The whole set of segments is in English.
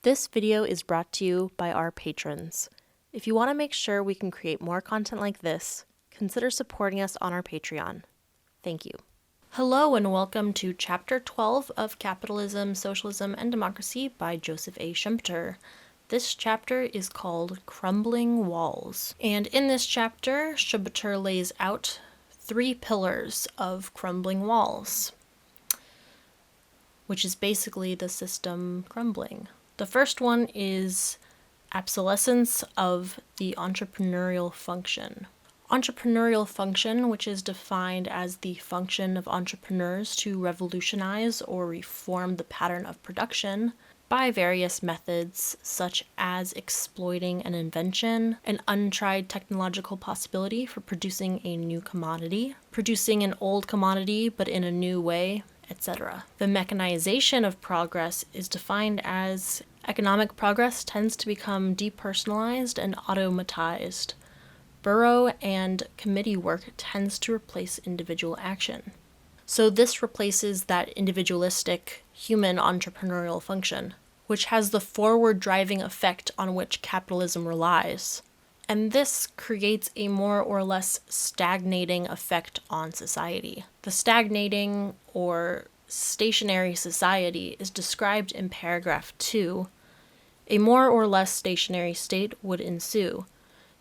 This video is brought to you by our patrons. If you want to make sure we can create more content like this, consider supporting us on our Patreon. Thank you. Hello and welcome to Chapter 12 of Capitalism, Socialism and Democracy by Joseph A. Schumpeter. This chapter is called Crumbling Walls. And in this chapter, Schumpeter lays out 3 pillars of crumbling walls, which is basically the system crumbling. The first one is obsolescence of the entrepreneurial function. Entrepreneurial function, which is defined as the function of entrepreneurs to revolutionize or reform the pattern of production by various methods such as exploiting an invention, an untried technological possibility for producing a new commodity, producing an old commodity but in a new way, etc. The mechanization of progress is defined as economic progress tends to become depersonalized and automatized. Bureau and committee work tends to replace individual action. So this replaces that individualistic human entrepreneurial function, which has the forward-driving effect on which capitalism relies. And this creates a more or less stagnating effect on society. The stagnating or stationary society is described in paragraph 2. A more or less stationary state would ensue.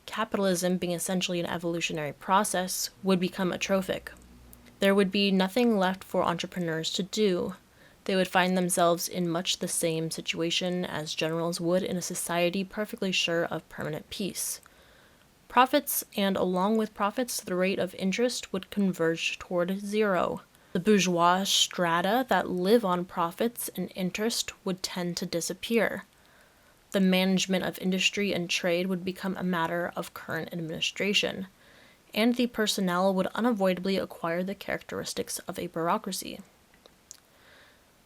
Capitalism, being essentially an evolutionary process, would become atrophic. There would be nothing left for entrepreneurs to do. They would find themselves in much the same situation as generals would in a society perfectly sure of permanent peace. Profits, and along with profits, the rate of interest would converge toward zero. The bourgeois strata that live on profits and interest would tend to disappear. The management of industry and trade would become a matter of current administration, and the personnel would unavoidably acquire the characteristics of a bureaucracy.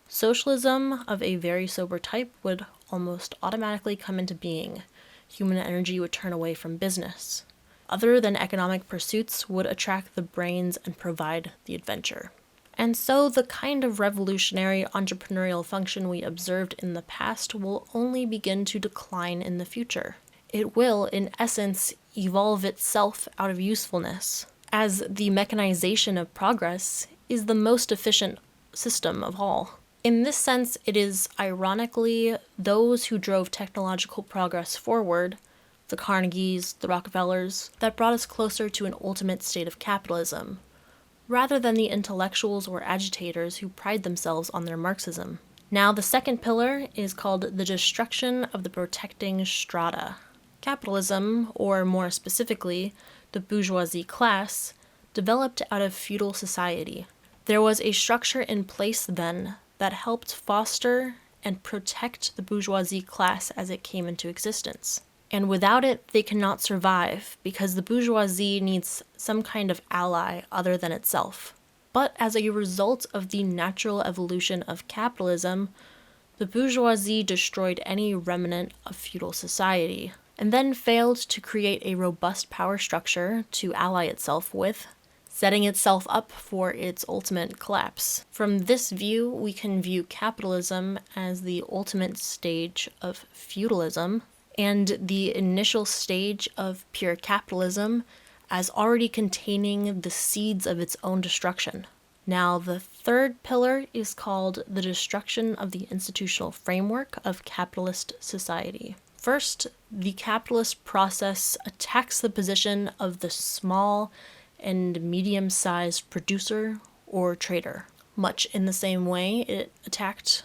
Socialism of a very sober type would almost automatically come into being. Human energy would turn away from business. Other than economic pursuits would attract the brains and provide the adventure. And so the kind of revolutionary entrepreneurial function we observed in the past will only begin to decline in the future. It will, in essence, evolve itself out of usefulness, as the mechanization of progress is the most efficient system of all. In this sense, it is, ironically, those who drove technological progress forward, the Carnegies, the Rockefellers, that brought us closer to an ultimate state of capitalism, rather than the intellectuals or agitators who pride themselves on their Marxism. Now, the second pillar is called the destruction of the protecting strata. Capitalism, or more specifically, the bourgeoisie class, developed out of feudal society. There was a structure in place then that helped foster and protect the bourgeoisie class as it came into existence. And without it, they cannot survive, because the bourgeoisie needs some kind of ally other than itself. But as a result of the natural evolution of capitalism, the bourgeoisie destroyed any remnant of feudal society, and then failed to create a robust power structure to ally itself with, setting itself up for its ultimate collapse. From this view, we can view capitalism as the ultimate stage of feudalism, and the initial stage of pure capitalism as already containing the seeds of its own destruction. Now, the third pillar is called the destruction of the institutional framework of capitalist society. First, the capitalist process attacks the position of the small and medium-sized producer or trader, much in the same way it attacked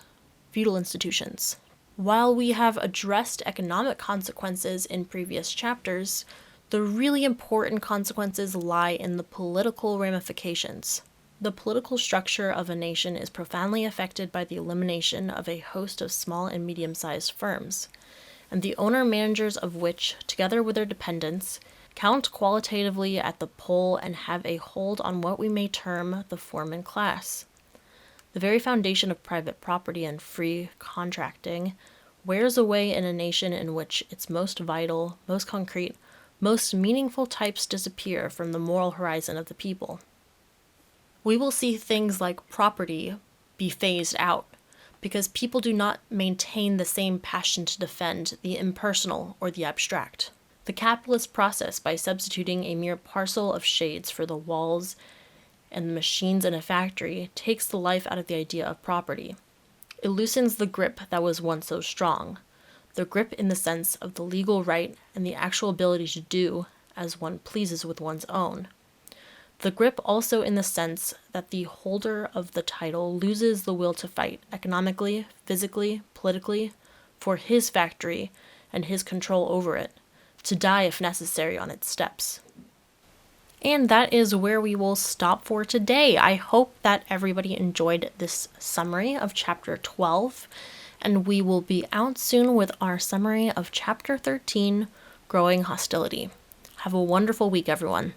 feudal institutions. While we have addressed economic consequences in previous chapters, the really important consequences lie in the political ramifications. The political structure of a nation is profoundly affected by the elimination of a host of small and medium-sized firms, and the owner-managers of which, together with their dependents, count qualitatively at the poll and have a hold on what we may term the foreman class. The very foundation of private property and free contracting wears away in a nation in which its most vital, most concrete, most meaningful types disappear from the moral horizon of the people. We will see things like property be phased out, because people do not maintain the same passion to defend the impersonal or the abstract. The capitalist process, by substituting a mere parcel of shades for the walls and the machines in a factory, takes the life out of the idea of property. It loosens the grip that was once so strong, the grip in the sense of the legal right and the actual ability to do as one pleases with one's own. The grip also in the sense that the holder of the title loses the will to fight economically, physically, politically, for his factory and his control over it, to die if necessary on its steps. And that is where we will stop for today. I hope that everybody enjoyed this summary of Chapter 12, and we will be out soon with our summary of Chapter 13, Growing Hostility. Have a wonderful week, everyone.